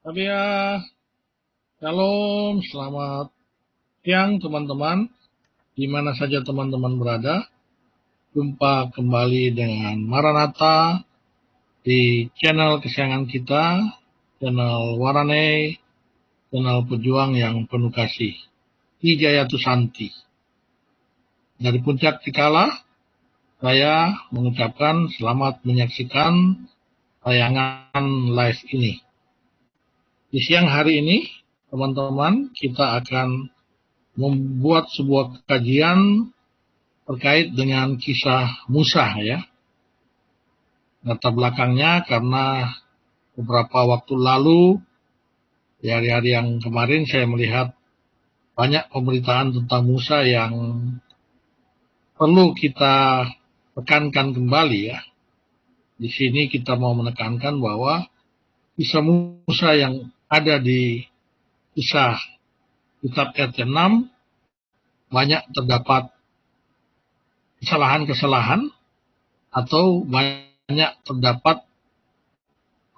Sabia, Shalom, selamat siang teman-teman, di mana saja teman-teman berada. Jumpa kembali dengan Maranatha di channel kesayangan kita, channel Warane, channel pejuang yang penuh kasih, Wijaya Tusanti. Dari Puncak Cikala, saya mengucapkan selamat menyaksikan tayangan live ini. Di siang hari ini, teman-teman, kita akan membuat sebuah kajian terkait dengan kisah Musa ya. Latar belakangnya karena beberapa waktu lalu, di hari-hari yang kemarin saya melihat banyak pemberitaan tentang Musa yang perlu kita tekankan kembali ya. Di sini kita mau menekankan bahwa kisah Musa yang ada di kisah kitab RT 6 banyak terdapat kesalahan-kesalahan atau banyak terdapat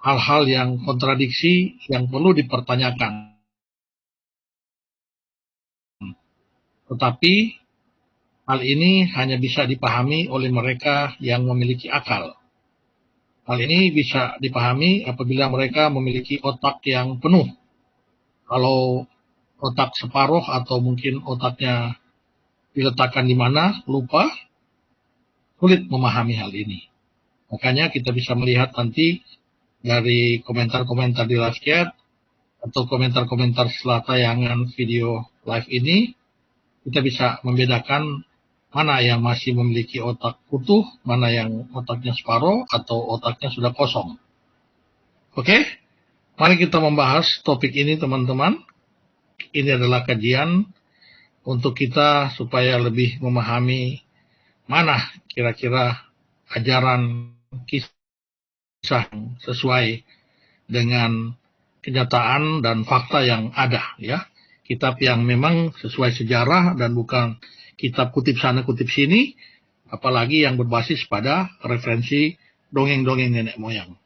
hal-hal yang kontradiksi yang perlu dipertanyakan. Tetapi hal ini hanya bisa dipahami oleh mereka yang memiliki akal. Hal ini bisa dipahami apabila mereka memiliki otak yang penuh. Kalau otak separuh atau mungkin otaknya diletakkan di mana, lupa, sulit memahami hal ini. Makanya kita bisa melihat nanti dari komentar-komentar di live chat atau komentar-komentar setelah tayangan video live ini, kita bisa membedakan mana yang masih memiliki otak utuh, mana yang otaknya separuh atau otaknya sudah kosong. Oke, mari kita membahas topik ini teman-teman. Ini adalah kajian untuk kita supaya lebih memahami mana kira-kira ajaran kisah sesuai dengan kenyataan dan fakta yang ada ya. Kitab yang memang sesuai sejarah dan bukan kitab kutip sana kutip sini, apalagi yang berbasis pada referensi dongeng-dongeng nenek moyang.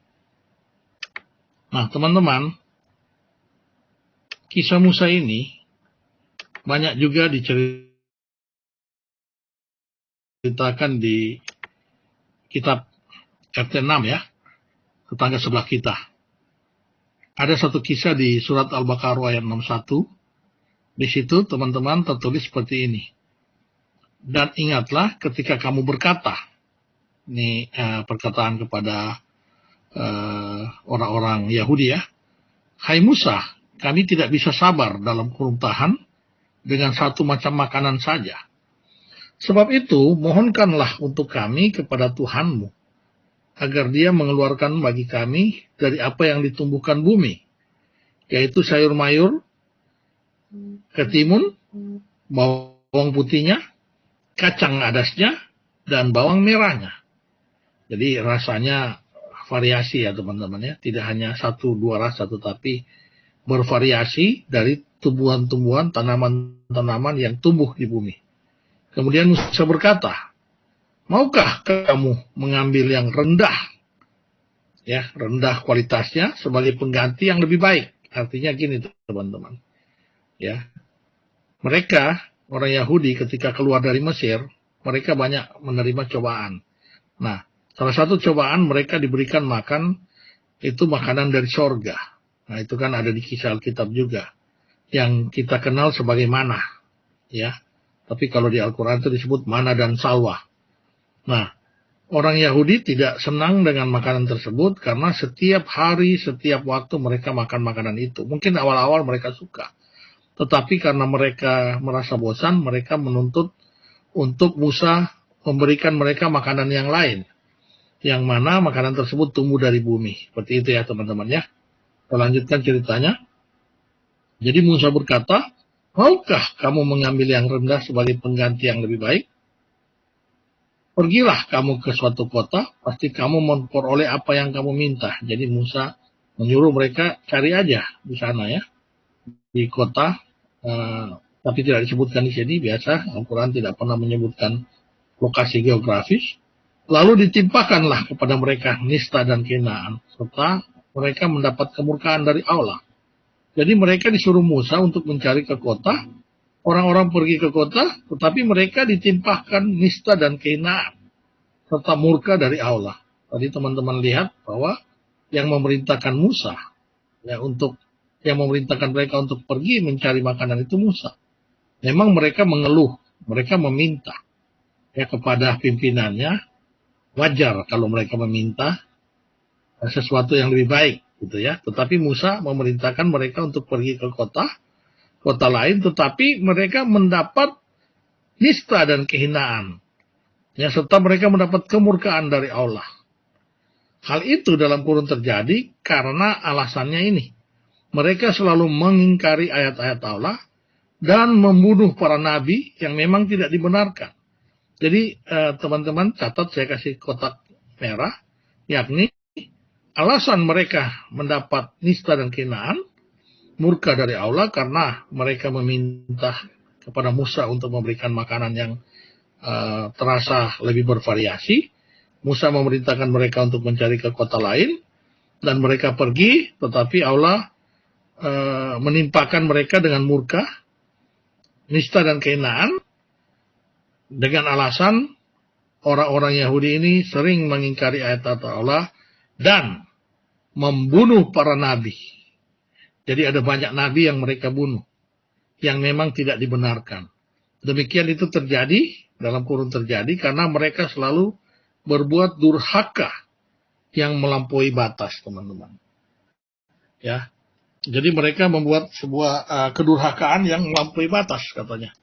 Nah teman-teman, kisah Musa ini banyak juga diceritakan di kitab RT 6 ya, tetangga sebelah kita. Ada satu kisah di surat Al-Baqarah ayat 61. Di situ teman-teman tertulis seperti ini. Dan ingatlah ketika kamu berkata, ini perkataan kepada orang-orang Yahudi ya. Hai Musa, kami tidak bisa sabar dalam kurung tahan dengan satu macam makanan saja. Sebab itu mohonkanlah untuk kami kepada Tuhanmu, agar dia mengeluarkan bagi kami dari apa yang ditumbuhkan bumi, yaitu sayur mayur, ketimun, bawang putihnya, kacang adasnya, dan bawang merahnya. Jadi rasanya variasi ya teman-teman ya, tidak hanya satu dua rasa tetapi bervariasi dari tumbuhan-tumbuhan, tanaman-tanaman yang tumbuh di bumi. Kemudian Musa berkata, maukah kamu mengambil yang rendah, ya rendah kualitasnya sebagai pengganti yang lebih baik? Artinya gini teman-teman, ya mereka orang Yahudi ketika keluar dari Mesir, mereka banyak menerima cobaan. Nah, salah satu cobaan mereka diberikan makan itu makanan dari sorga. Nah, itu kan ada di kisah Alkitab juga, yang kita kenal sebagai manna, ya. Tapi kalau di Al-Quran itu disebut manna dan salwa. Nah, orang Yahudi tidak senang dengan makanan tersebut karena setiap hari, setiap waktu mereka makan makanan itu. Mungkin awal-awal mereka suka. Tetapi karena mereka merasa bosan, mereka menuntut untuk Musa memberikan mereka makanan yang lain. Yang mana makanan tersebut tumbuh dari bumi. Seperti itu ya teman-teman ya. Kita lanjutkan ceritanya. Jadi Musa berkata, maukah kamu mengambil yang rendah sebagai pengganti yang lebih baik? Pergilah kamu ke suatu kota, pasti kamu memperoleh apa yang kamu minta. Jadi Musa menyuruh mereka cari aja di sana ya, di kota, tapi tidak disebutkan di sini. Biasa Al-Quran tidak pernah menyebutkan lokasi geografis. Lalu ditimpakanlah kepada mereka nista dan Kinaan, serta mereka mendapat kemurkaan dari Allah. Jadi mereka disuruh Musa untuk mencari ke kota, orang-orang pergi ke kota, tetapi mereka ditimpahkan nista dan kehinaan, serta murka dari Allah. Tadi teman-teman lihat bahwa yang memerintahkan Musa, ya, yang memerintahkan mereka untuk pergi mencari makanan itu Musa. Memang mereka mengeluh, mereka meminta ya kepada pimpinannya. Wajar kalau mereka meminta sesuatu yang lebih baik, gitu ya. Tetapi Musa memerintahkan mereka untuk pergi ke kota lain, tetapi mereka mendapat nista dan kehinaan, ya, serta mereka mendapat kemurkaan dari Allah. Hal itu dalam kurun terjadi karena alasannya ini. Mereka selalu mengingkari ayat-ayat Allah dan membunuh para nabi yang memang tidak dibenarkan. Jadi teman-teman catat, saya kasih kotak merah, yakni alasan mereka mendapat nista dan kehinaan, murka dari Allah karena mereka meminta kepada Musa untuk memberikan makanan yang terasa lebih bervariasi. Musa memerintahkan mereka untuk mencari ke kota lain, dan mereka pergi, tetapi Allah menimpakan mereka dengan murka, nista dan kehinaan, dengan alasan orang-orang Yahudi ini sering mengingkari ayat-ayat Allah dan membunuh para nabi. Jadi ada banyak nabi yang mereka bunuh, yang memang tidak dibenarkan. Demikian itu terjadi, dalam kurun terjadi, karena mereka selalu berbuat durhaka yang melampaui batas, teman-teman. Ya, jadi mereka membuat sebuah kedurhakaan yang melampaui batas, katanya.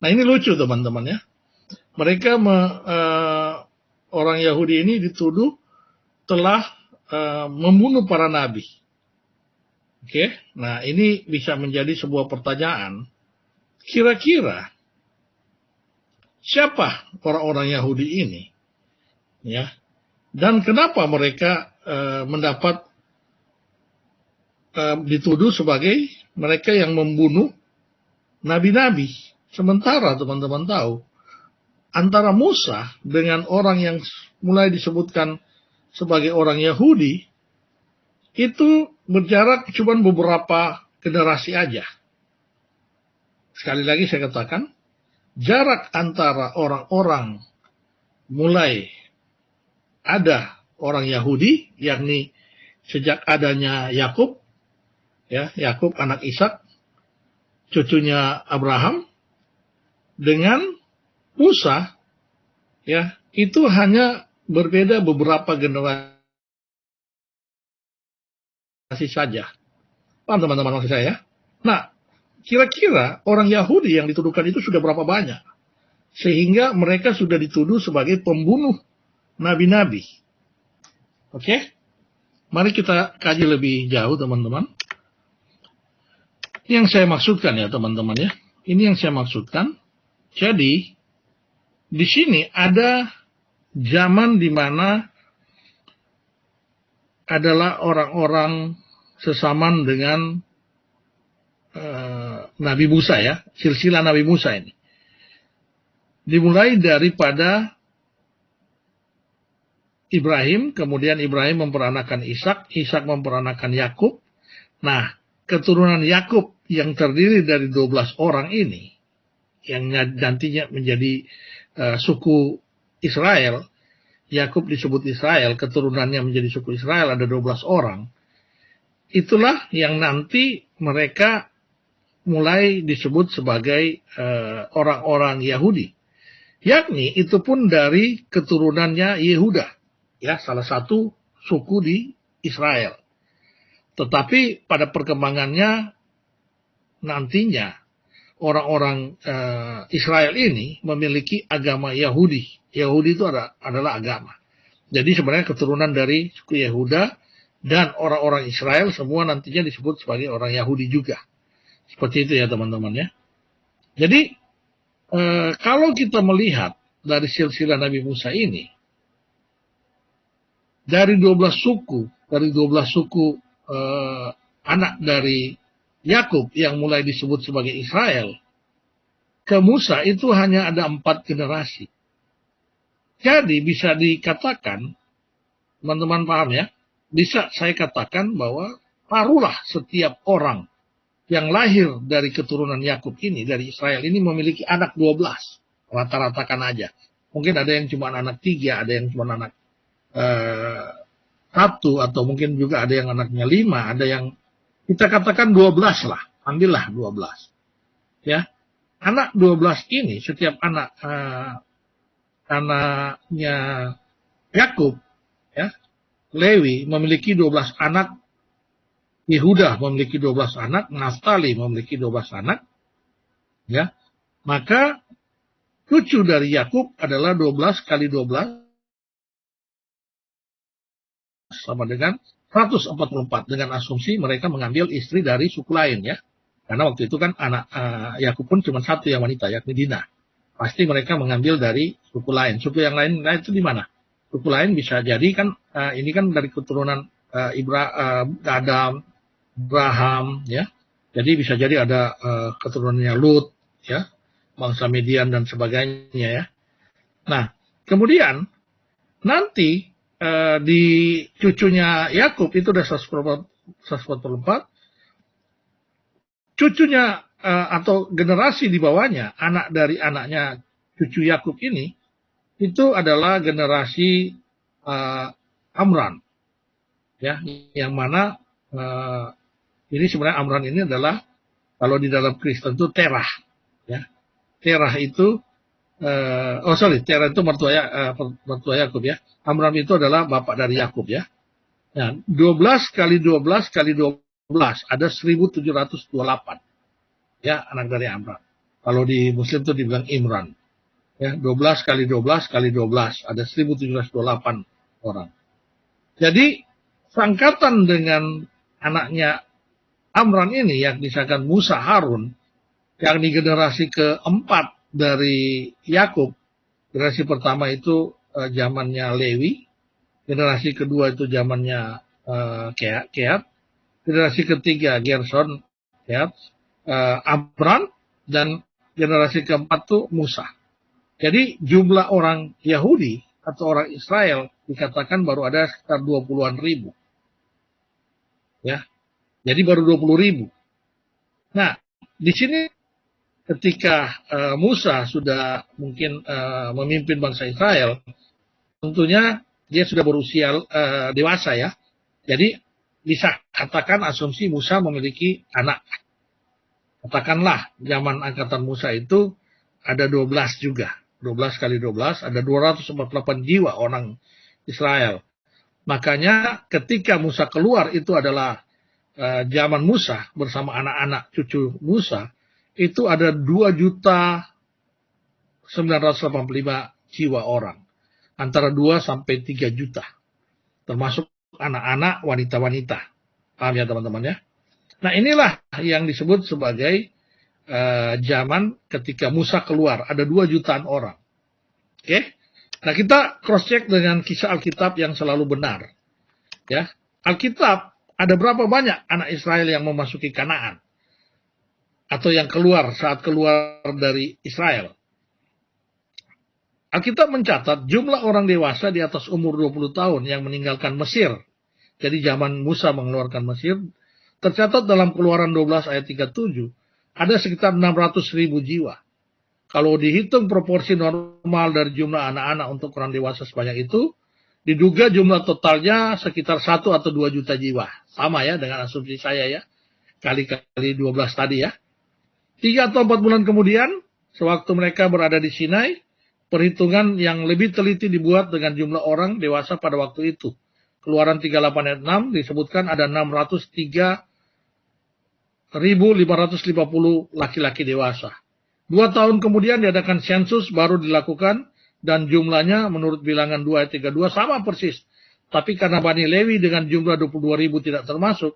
Nah, ini lucu, teman-teman, ya. Mereka orang Yahudi ini dituduh telah membunuh para nabi. Oke, nah ini bisa menjadi sebuah pertanyaan. Kira-kira siapa orang-orang Yahudi ini? Ya, dan kenapa mereka mendapat dituduh sebagai mereka yang membunuh nabi-nabi? Sementara teman-teman tahu, antara Musa dengan orang yang mulai disebutkan sebagai orang Yahudi, itu berjarak cuma beberapa generasi aja. Sekali lagi saya katakan, jarak antara orang-orang mulai ada orang Yahudi, yakni sejak adanya Yakub, ya, Yakub anak Ishak, cucunya Abraham, dengan Musa, ya, itu hanya berbeda beberapa generasi saja. Paham teman-teman maksud saya? Nah, kira-kira orang Yahudi yang dituduhkan itu sudah berapa banyak? Sehingga mereka sudah dituduh sebagai pembunuh nabi-nabi. Oke? Mari kita kaji lebih jauh, teman-teman. Ini yang saya maksudkan ya, teman-teman, ya. Ini yang saya maksudkan. Jadi, di sini ada zaman di mana adalah orang-orang sesaman dengan Nabi Musa, ya, silsilah Nabi Musa ini. Dimulai daripada Ibrahim, kemudian Ibrahim memperanakan Ishak, Ishak memperanakan Yakub. Nah, keturunan Yakub yang terdiri dari 12 orang ini, yang nantinya menjadi suku Israel, Yakub disebut Israel, keturunannya menjadi suku Israel, ada 12 orang. Itulah yang nanti mereka mulai disebut sebagai orang-orang Yahudi. Yakni itu pun dari keturunannya Yehuda, ya, salah satu suku di Israel. Tetapi pada perkembangannya nantinya orang-orang Israel ini memiliki agama Yahudi. Yahudi itu adalah agama. Jadi sebenarnya keturunan dari suku Yehuda dan orang-orang Israel semua nantinya disebut sebagai orang Yahudi juga. Seperti itu ya teman-teman ya. Jadi kalau kita melihat dari silsilah Nabi Musa ini, dari 12 suku anak dari Yakub yang mulai disebut sebagai Israel, ke Musa itu hanya ada 4 generasi. Jadi bisa dikatakan, teman-teman paham ya, bisa saya katakan bahwa paruhlah setiap orang yang lahir dari keturunan Yakub ini, dari Israel ini memiliki anak 12. Rata-ratakan aja. Mungkin ada yang cuma anak 3, ada yang cuma anak 1, atau mungkin juga ada yang anaknya 5, ada yang kita katakan 12 lah. Ambillah 12. Ya. Anak 12 ini, setiap anaknya Yakub, ya, Lewi memiliki 12 anak, Yehuda memiliki 12 anak, Naftali memiliki 12 anak, ya. Maka cucu dari Yakub adalah 12 kali 12 sama dengan 144, dengan asumsi mereka mengambil istri dari suku lain, ya. Karena waktu itu kan anak Yakub pun cuma satu yang wanita, yakni Dina. Pasti mereka mengambil dari suku lain. Suku yang lain itu di mana? Suku lain bisa jadi kan ini kan dari keturunan Adam, Abraham, ya. Jadi bisa jadi ada keturunannya Lut, ya, bangsa Midian dan sebagainya, ya. Nah, kemudian nanti di cucunya Yakub itu udah 144, cucunya atau generasi di bawahnya, anak dari anaknya cucu Yakub ini, itu adalah generasi Amram, ya, yang mana ini sebenarnya Amram ini adalah kalau di dalam Kristen itu Terah, ya. Terah itu Terah itu mertua Yakub, ya. Amram itu adalah bapak dari Yakub, ya. Nah, 12 kali 12 kali 12 ada 1728, ya, anak dari Amram. Kalau di Muslim itu dibilang Imran, ya. 12 kali 12 kali 12 ada 1728 orang. Jadi sangkatan dengan anaknya Amran ini yang disangkan Musa Harun, yang di generasi keempat dari Yakub. Generasi pertama itu zamannya Lewi, generasi kedua itu zamannya Kehat, generasi ketiga Gerson, Kehat, Amran, dan generasi keempat itu Musa. Jadi jumlah orang Yahudi atau orang Israel dikatakan baru ada sekitar 20-an ribu. Ya. Jadi baru 20 ribu. Nah, di sini ketika Musa sudah mungkin memimpin bangsa Israel, tentunya dia sudah berusia dewasa, ya. Jadi bisa katakan asumsi Musa memiliki anak. Katakanlah zaman angkatan Musa itu ada 12 juga. 12 kali 12 ada 248 jiwa orang Israel. Makanya ketika Musa keluar itu adalah zaman Musa bersama anak-anak cucu Musa, itu ada 2.985 jiwa orang. Antara 2 sampai 3 juta. Termasuk anak-anak, wanita-wanita. Paham ya teman-teman, ya? Nah, inilah yang disebut sebagai zaman ketika Musa keluar. Ada 2 jutaan orang. Oke? Nah, kita cross-check dengan kisah Alkitab yang selalu benar. Ya, Alkitab ada berapa banyak anak Israel yang memasuki Kanaan? Atau yang keluar saat keluar dari Israel? Alkitab mencatat jumlah orang dewasa di atas umur 20 tahun yang meninggalkan Mesir. Jadi zaman Musa mengeluarkan Mesir, tercatat dalam Keluaran 12 ayat 37, ada sekitar 600.000 jiwa. Kalau dihitung proporsi normal dari jumlah anak-anak untuk orang dewasa sebanyak itu, diduga jumlah totalnya sekitar 1 atau 2 juta jiwa. Sama ya dengan asumsi saya, ya. Kali-kali 12 tadi, ya. 3 atau 4 bulan kemudian, sewaktu mereka berada di Sinai, perhitungan yang lebih teliti dibuat dengan jumlah orang dewasa pada waktu itu. Keluaran 38 ayat 6 disebutkan ada 603.550 laki-laki dewasa. 2 tahun kemudian diadakan sensus baru dilakukan, dan jumlahnya menurut bilangan 2 ayat 32 sama persis. Tapi karena Bani Lewi dengan jumlah 22.000 tidak termasuk,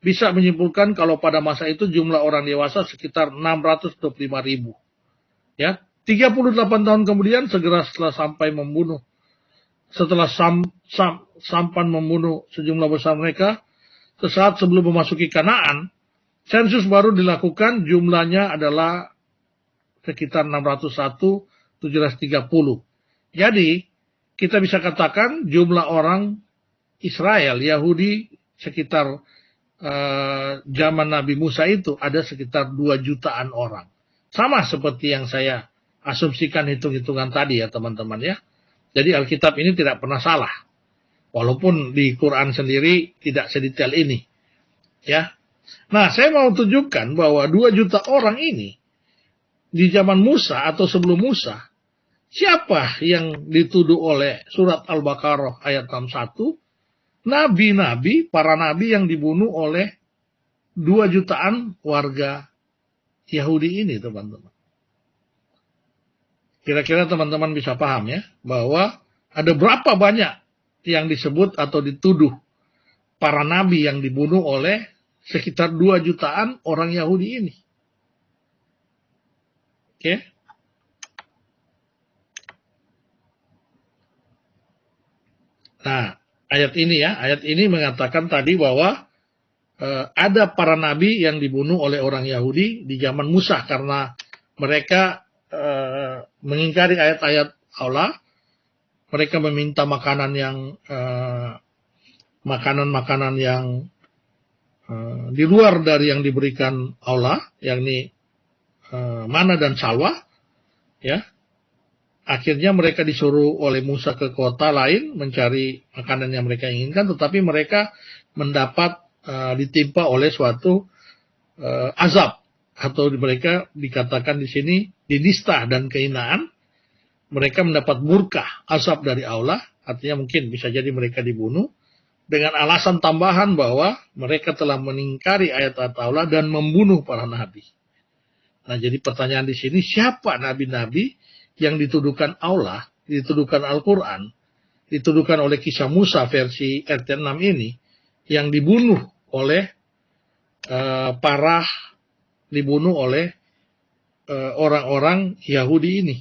bisa menyimpulkan kalau pada masa itu jumlah orang dewasa sekitar 625.000. Ya, 38 tahun kemudian setelah sampan membunuh sejumlah besar mereka, sesaat sebelum memasuki Kanaan, sensus baru dilakukan, jumlahnya adalah sekitar 601.730. Jadi, kita bisa katakan jumlah orang Israel, Yahudi sekitar zaman Nabi Musa itu ada sekitar 2 jutaan orang. Sama seperti yang saya asumsikan hitung-hitungan tadi ya teman-teman ya. Jadi Alkitab ini tidak pernah salah. Walaupun di Quran sendiri tidak sedetail ini. Ya. Nah, saya mau tunjukkan bahwa 2 juta orang ini di zaman Musa atau sebelum Musa, siapa yang dituduh oleh surat Al-Baqarah ayat 61? Nabi-nabi, para nabi yang dibunuh oleh 2 jutaan warga Yahudi ini, teman-teman. Kira-kira teman-teman bisa paham ya, bahwa ada berapa banyak yang disebut atau dituduh para nabi yang dibunuh oleh sekitar 2 jutaan orang Yahudi ini. Oke. Nah, ayat ini mengatakan tadi bahwa ada para nabi yang dibunuh oleh orang Yahudi di zaman Musa karena mereka mengingkari ayat-ayat Allah. Mereka meminta makanan yang makanan-makanan yang di luar dari yang diberikan Allah, yakni mana dan salwa, ya. Akhirnya mereka disuruh oleh Musa ke kota lain mencari makanan yang mereka inginkan, tetapi mereka mendapat ditimpa oleh suatu azab, atau mereka dikatakan di sini dinista dan kehinaan. Mereka mendapat murka, azab dari Allah, artinya mungkin bisa jadi mereka dibunuh dengan alasan tambahan bahwa mereka telah mengingkari ayat-ayat Allah dan membunuh para nabi. Nah, jadi pertanyaan di sini, siapa nabi-nabi yang dituduhkan Allah, dituduhkan Al-Quran, dituduhkan oleh kisah Musa versi RT6 ini, yang dibunuh oleh dibunuh oleh orang-orang Yahudi ini.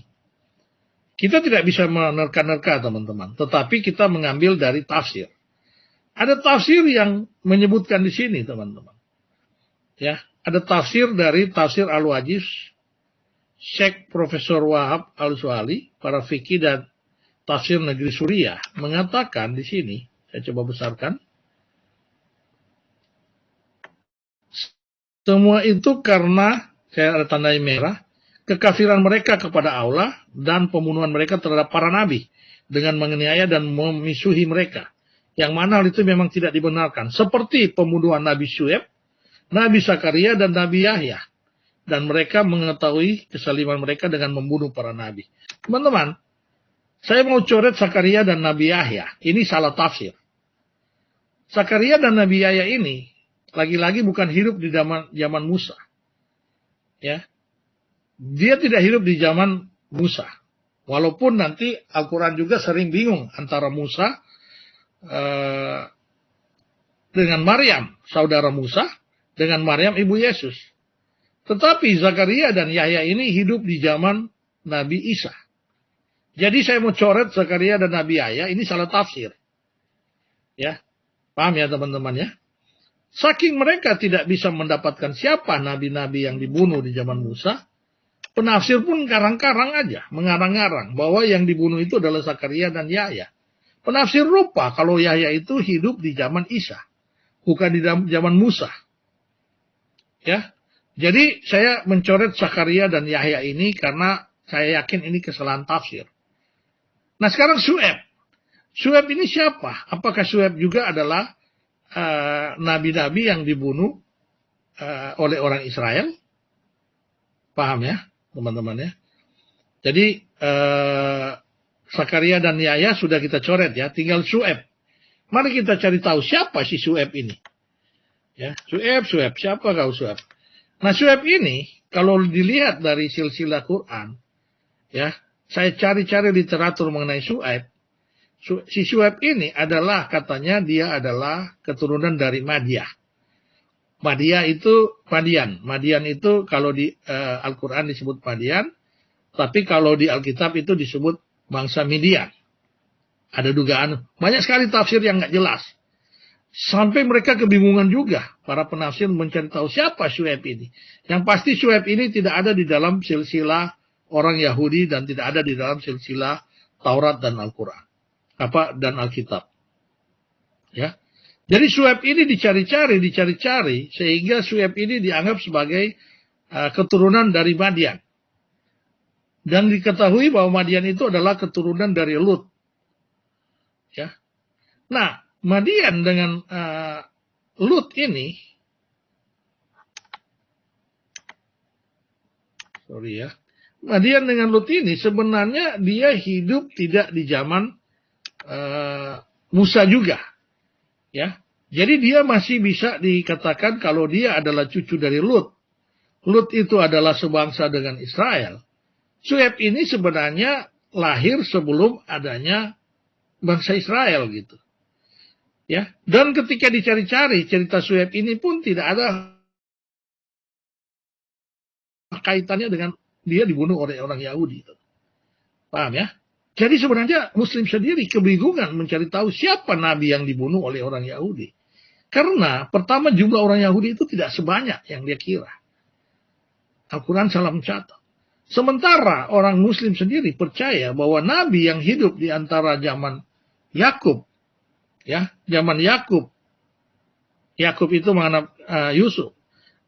Kita tidak bisa menerka-nerka, teman-teman, tetapi kita mengambil dari tafsir. Ada tafsir yang menyebutkan di sini, teman-teman. Ya, ada tafsir dari tafsir Al-Wajiz, Syekh Profesor Wahab Al-Suali, para fikih dan tafsir negeri Suriah, mengatakan di sini, saya coba besarkan. Semua itu karena, saya ada tandai merah, kekafiran mereka kepada Allah dan pembunuhan mereka terhadap para nabi dengan menganiaya dan memisuhi mereka. Yang mana hal itu memang tidak dibenarkan. Seperti pembunuhan Nabi Syuaib, Nabi Zakaria dan Nabi Yahya. Dan mereka mengetahui kesaliman mereka dengan membunuh para nabi. Teman-teman, saya mau coret Zakaria dan Nabi Yahya. Ini salah tafsir. Zakaria dan Nabi Yahya ini lagi-lagi bukan hidup di zaman Musa. Ya. Dia tidak hidup di zaman Musa. Walaupun nanti Al-Quran juga sering bingung antara Musa dengan Maryam, saudara Musa, dengan Maryam ibu Yesus. Tetapi Zakaria dan Yahya ini hidup di zaman Nabi Isa. Jadi saya mau coret Zakaria dan Nabi Yahya, ini salah tafsir. Ya, paham ya teman-teman ya? Saking mereka tidak bisa mendapatkan siapa nabi-nabi yang dibunuh di zaman Musa, penafsir pun karang-karang aja, mengarang-arang bahwa yang dibunuh itu adalah Zakaria dan Yahya. Penafsir lupa kalau Yahya itu hidup di zaman Isa, bukan di zaman Musa. Ya, jadi saya mencoret Zakaria dan Yahya ini karena saya yakin ini kesalahan tafsir. Nah sekarang Syuaib. Syuaib ini siapa? Apakah Syuaib juga adalah nabi-nabi yang dibunuh oleh orang Israel? Paham ya teman-teman ya? Jadi Zakaria dan Yahya sudah kita coret ya, tinggal Syuaib. Mari kita cari tahu siapa si Syuaib ini. Ya, Syuaib, siapa kau Syuaib? Nah, Syuaib ini kalau dilihat dari silsilah Quran, ya, saya cari-cari literatur mengenai Syuaib. Si Syuaib ini adalah katanya dia adalah keturunan dari Madyah. Madyah itu Madian. Madian itu kalau di Al-Quran disebut Madian, tapi kalau di Alkitab itu disebut bangsa Midian. Ada dugaan, banyak sekali tafsir yang nggak jelas. Sampai mereka kebingungan juga, para penafsir mencari tahu siapa Syuaib ini. Yang pasti Syuaib ini tidak ada di dalam silsilah orang Yahudi dan tidak ada di dalam silsilah Taurat dan Al-Quran. Dan Alkitab. Ya. Jadi Sueb ini dicari-cari, sehingga Sueb ini dianggap sebagai keturunan dari Madian. Dan diketahui bahwa Madian itu adalah keturunan dari Lut. Ya. Nah, Madian dengan Lut ini, Madian dengan Lut ini sebenarnya dia hidup tidak di zaman Musa juga. Ya, jadi dia masih bisa dikatakan kalau dia adalah cucu dari Lut. Lut itu adalah sebangsa dengan Israel. Sueb ini sebenarnya lahir sebelum adanya bangsa Israel gitu. Ya, dan ketika dicari-cari cerita Sueb ini pun tidak ada kaitannya dengan dia dibunuh oleh orang Yahudi. Paham ya? Jadi sebenarnya Muslim sendiri kebingungan mencari tahu siapa nabi yang dibunuh oleh orang Yahudi. Karena pertama jumlah orang Yahudi itu tidak sebanyak yang dia kira. Al-Quran salah mencatat. Sementara orang Muslim sendiri percaya bahwa nabi yang hidup di antara zaman Yakub, ya, zaman Yakub itu menganggap Yusuf,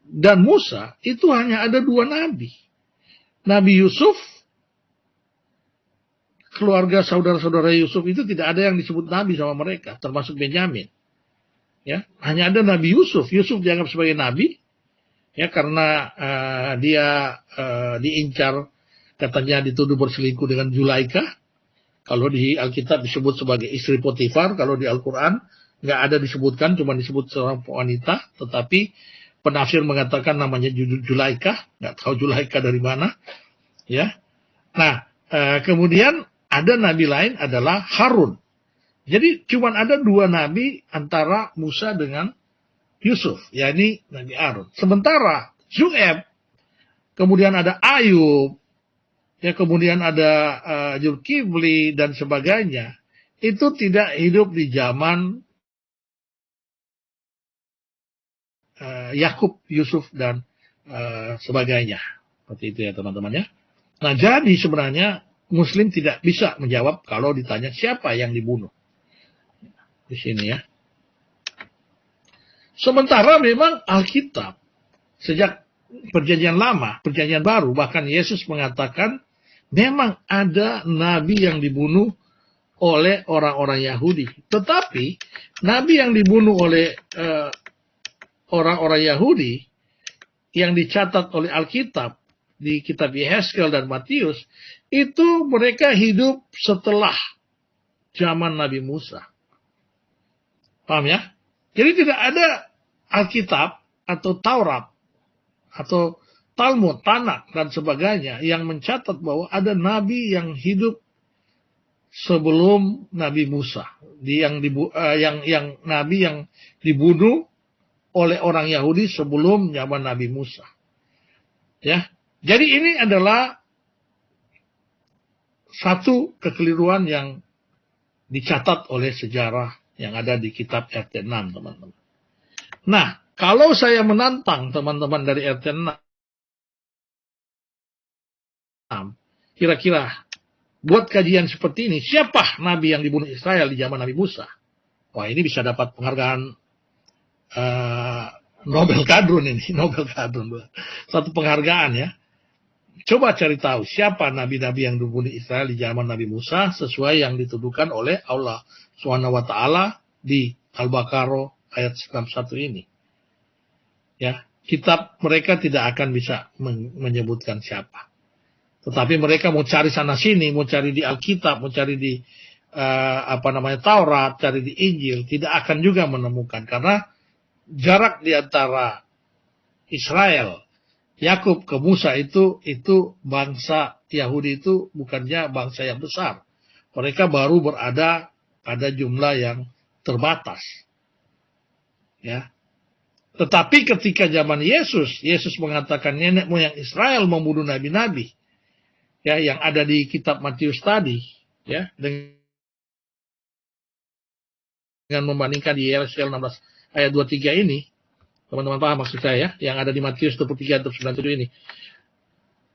dan Musa itu hanya ada 2 nabi. Nabi Yusuf, keluarga saudara-saudara Yusuf itu tidak ada yang disebut nabi sama mereka, termasuk Benyamin. Ya, hanya ada Nabi Yusuf. Yusuf dianggap sebagai nabi, ya, karena dia diincar, katanya dituduh berselingkuh dengan Zulaikha. Kalau di Alkitab disebut sebagai istri Potifar, kalau di Al-Quran nggak ada disebutkan, cuma disebut seorang wanita, tetapi penafsir mengatakan namanya Zulaikha, nggak tahu Zulaikha dari mana, ya. Nah, kemudian ada nabi lain adalah Harun. Jadi cuma ada 2 nabi antara Musa dengan Yusuf, yakni Nabi Harun. Sementara Sueb, kemudian ada Ayub, ya, kemudian ada Zulkifli dan sebagainya, itu tidak hidup di zaman Yakub, Yusuf dan sebagainya. Seperti itu ya teman-teman ya. Nah, jadi sebenarnya Muslim tidak bisa menjawab kalau ditanya siapa yang dibunuh. Di sini ya. Sementara memang Alkitab sejak Perjanjian Lama, Perjanjian Baru, bahkan Yesus mengatakan memang ada nabi yang dibunuh oleh orang-orang Yahudi. Tetapi nabi yang dibunuh oleh orang-orang Yahudi yang dicatat oleh Alkitab di kitab Yehezkel dan Matius, itu mereka hidup setelah zaman Nabi Musa. Paham ya? Jadi tidak ada Alkitab atau Taurat atau Talmud, Tanakh dan sebagainya yang mencatat bahwa ada nabi yang hidup sebelum Nabi Musa, yang nabi yang dibunuh oleh orang Yahudi sebelum zaman Nabi Musa. Ya. Jadi ini adalah satu kekeliruan yang dicatat oleh sejarah yang ada di kitab RT6, teman-teman. Nah, kalau saya menantang teman-teman dari RT6, kira-kira buat kajian seperti ini, siapa nabi yang dibunuh Israel di zaman Nabi Musa? Wah, ini bisa dapat penghargaan Nobel Kadrun ini, Nobel Kadrun. Satu penghargaan ya. Coba cari tahu siapa nabi-nabi yang dibunuh Israel di zaman Nabi Musa sesuai yang dituduhkan oleh Allah SWT di Al-Baqarah ayat 91 ini. Ya, kitab mereka tidak akan bisa menyebutkan siapa. Tetapi mereka mau cari sana sini, mau cari di Alkitab, mau cari di Taurat, cari di Injil, tidak akan juga menemukan karena jarak di antara Israel, Yakub ke Musa itu bangsa Yahudi itu bukannya bangsa yang besar. Mereka baru berada pada jumlah yang terbatas. Ya. Tetapi ketika zaman Yesus mengatakan nenek moyang Israel membunuh nabi-nabi. Ya, yang ada di kitab Matius tadi, ya, dengan membandingkan di Yehezkel 16 ayat 23 ini. Teman-teman paham maksud saya ya? Yang ada di Matius 23 ayat 97 ini.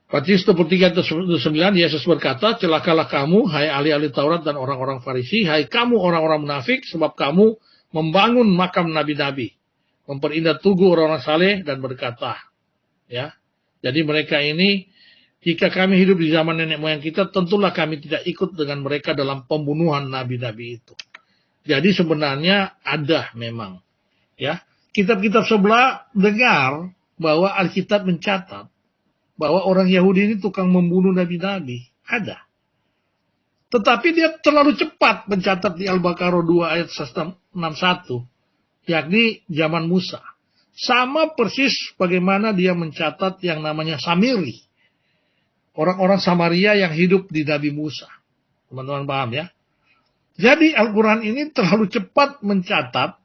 Matius 23 ayat 9, Yesus berkata, celakalah kamu, hai ahli-ahli Taurat dan orang-orang Farisi, hai kamu orang-orang munafik, sebab kamu membangun makam nabi-nabi, memperindah tugu orang-orang saleh dan berkata, ya. Jadi mereka ini, jika kami hidup di zaman nenek moyang kita, tentulah kami tidak ikut dengan mereka dalam pembunuhan nabi-nabi itu. Jadi sebenarnya ada memang, ya. Kitab-kitab sebelah dengar bahwa Alkitab mencatat bahwa orang Yahudi ini tukang membunuh nabi-nabi. Ada. Tetapi dia terlalu cepat mencatat di Al-Baqarah 2 ayat 61, yakni zaman Musa. Sama persis bagaimana dia mencatat yang namanya Samiri. Orang-orang Samaria yang hidup di Nabi Musa. Teman-teman paham ya? Jadi Al-Quran ini terlalu cepat mencatat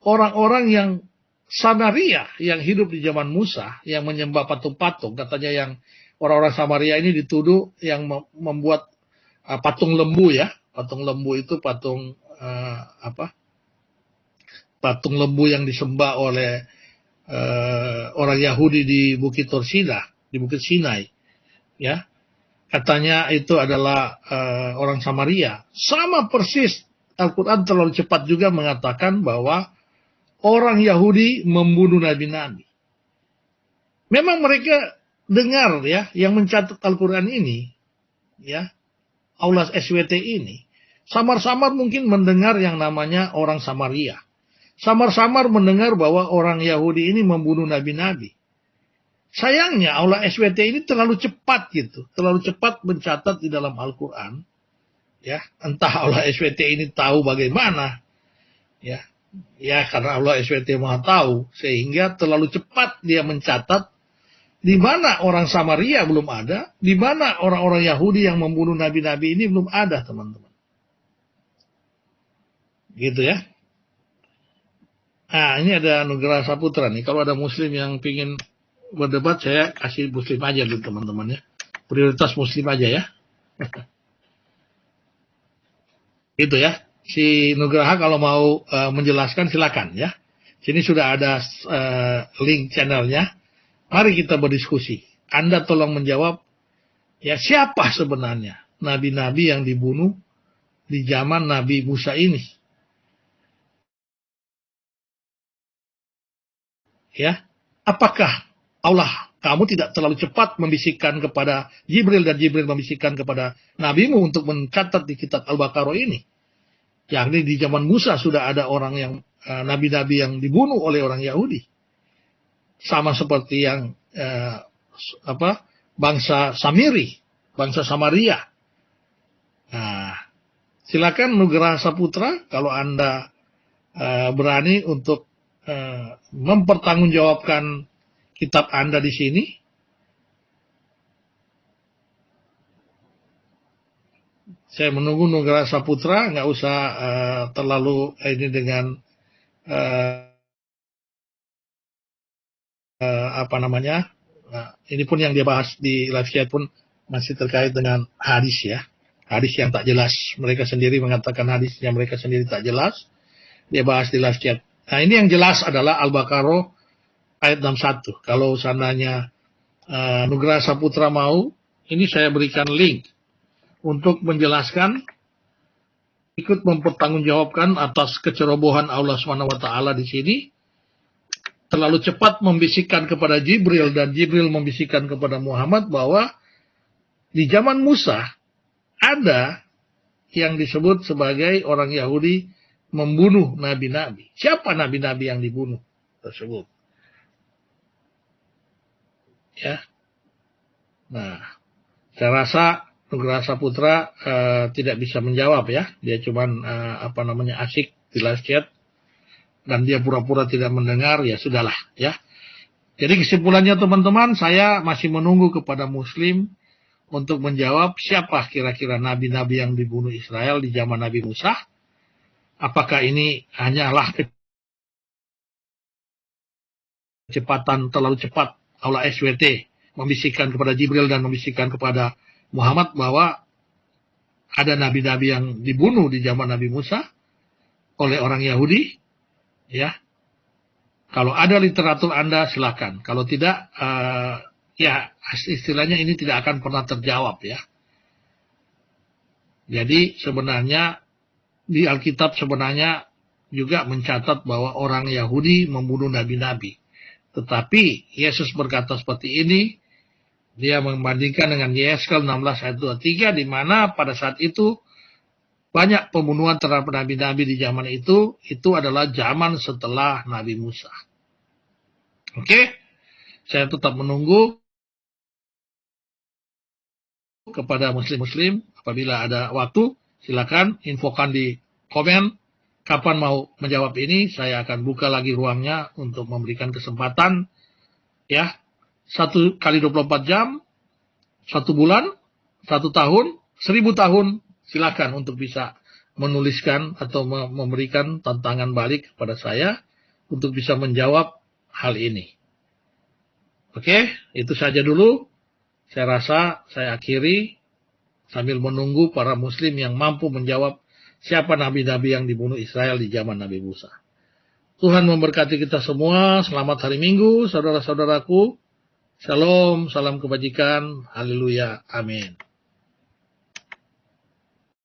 orang-orang yang Samaria yang hidup di zaman Musa, yang menyembah patung-patung. Katanya yang orang-orang Samaria ini dituduh yang membuat patung lembu ya. Patung lembu itu patung patung lembu yang disembah oleh orang Yahudi di Bukit Torsina, di Bukit Sinai. Ya, katanya itu adalah orang Samaria. Sama persis Al-Quran terlalu cepat juga mengatakan bahwa orang Yahudi membunuh nabi-nabi. Memang mereka dengar ya, yang mencatat Al-Quran ini, ya, Aulas SWT ini, samar-samar mungkin mendengar yang namanya orang Samaria. Samar-samar mendengar bahwa orang Yahudi ini membunuh nabi-nabi. Sayangnya Aula SWT ini terlalu cepat gitu, terlalu cepat mencatat di dalam Al-Quran. Ya, entah Aula SWT ini tahu bagaimana, ya, karena Allah SWT Maha tahu, sehingga terlalu cepat dia mencatat di mana orang Samaria belum ada, di mana orang-orang Yahudi yang membunuh nabi-nabi ini belum ada, teman-teman. Gitu ya. Nah, ini ada Nugraha Saputra nih. Kalau ada Muslim yang pingin berdebat, saya kasih Muslim aja dulu, teman-teman ya. Prioritas Muslim aja ya. Itu ya. Si Nugraha kalau mau menjelaskan silakan ya. Sini sudah ada link channelnya. Mari kita berdiskusi. Anda tolong menjawab ya, siapa sebenarnya nabi-nabi yang dibunuh di zaman Nabi Musa ini. Ya, apakah Allah kamu tidak terlalu cepat membisikkan kepada Jibril dan Jibril membisikkan kepada nabimu untuk mencatat di kitab Al-Baqarah ini? Yakni di zaman Musa sudah ada orang yang nabi-nabi yang dibunuh oleh orang Yahudi. Sama seperti yang bangsa Samiri, bangsa Samaria. Nah, silakan Nugraha Saputra kalau Anda berani untuk mempertanggungjawabkan kitab Anda di sini. Saya menunggu Nugraha Saputra, nggak usah terlalu ini dengan ini pun yang dia bahas di live chat pun masih terkait dengan hadis ya, hadis yang tak jelas. Mereka sendiri mengatakan hadisnya mereka sendiri tak jelas. Dia bahas di live chat. Nah, ini yang jelas adalah Al-Baqarah ayat 61. Kalau seandainya Nugraha Saputra mau, ini saya berikan link untuk menjelaskan, ikut mempertanggungjawabkan atas kecerobohan Allah SWT di sini. Terlalu cepat membisikkan kepada Jibril dan Jibril membisikkan kepada Muhammad bahwa di zaman Musa ada yang disebut sebagai orang Yahudi membunuh nabi-nabi. Siapa nabi-nabi yang dibunuh tersebut? Ya. Nah, saya rasa Nugraha Saputra tidak bisa menjawab ya. Dia cuman asik di live chat dan dia pura-pura tidak mendengar, ya sudahlah ya. Jadi kesimpulannya teman-teman, saya masih menunggu kepada Muslim untuk menjawab siapa kira-kira nabi-nabi yang dibunuh Israel di zaman Nabi Musa. Apakah ini hanyalah kecepatan terlalu cepat Allah SWT membisikkan kepada Jibril dan membisikkan kepada Muhammad bahwa ada nabi-nabi yang dibunuh di zaman Nabi Musa oleh orang Yahudi? Ya, kalau ada literatur Anda silakan. Kalau tidak, ya istilahnya ini tidak akan pernah terjawab ya. Jadi sebenarnya di Alkitab sebenarnya juga mencatat bahwa orang Yahudi membunuh nabi-nabi. Tetapi Yesus berkata seperti ini, dia membandingkan dengan Yeskel 16 ayat 23, di mana pada saat itu banyak pembunuhan terhadap nabi-nabi di zaman itu adalah zaman setelah Nabi Musa. Oke, saya tetap menunggu kepada muslim-muslim, apabila ada waktu, silakan infokan di komen kapan mau menjawab ini. Saya akan buka lagi ruangnya untuk memberikan kesempatan, ya, 1 kali 24 jam, 1 bulan, 1 tahun, 1000 tahun, silakan untuk bisa menuliskan atau memberikan tantangan balik kepada saya untuk bisa menjawab hal ini. Oke, itu saja dulu. Saya rasa saya akhiri sambil menunggu para muslim yang mampu menjawab siapa nabi-nabi yang dibunuh Israel di zaman Nabi Musa. Tuhan memberkati kita semua. Selamat hari Minggu, saudara-saudaraku. Shalom, salam kebajikan. Haleluya. Amin.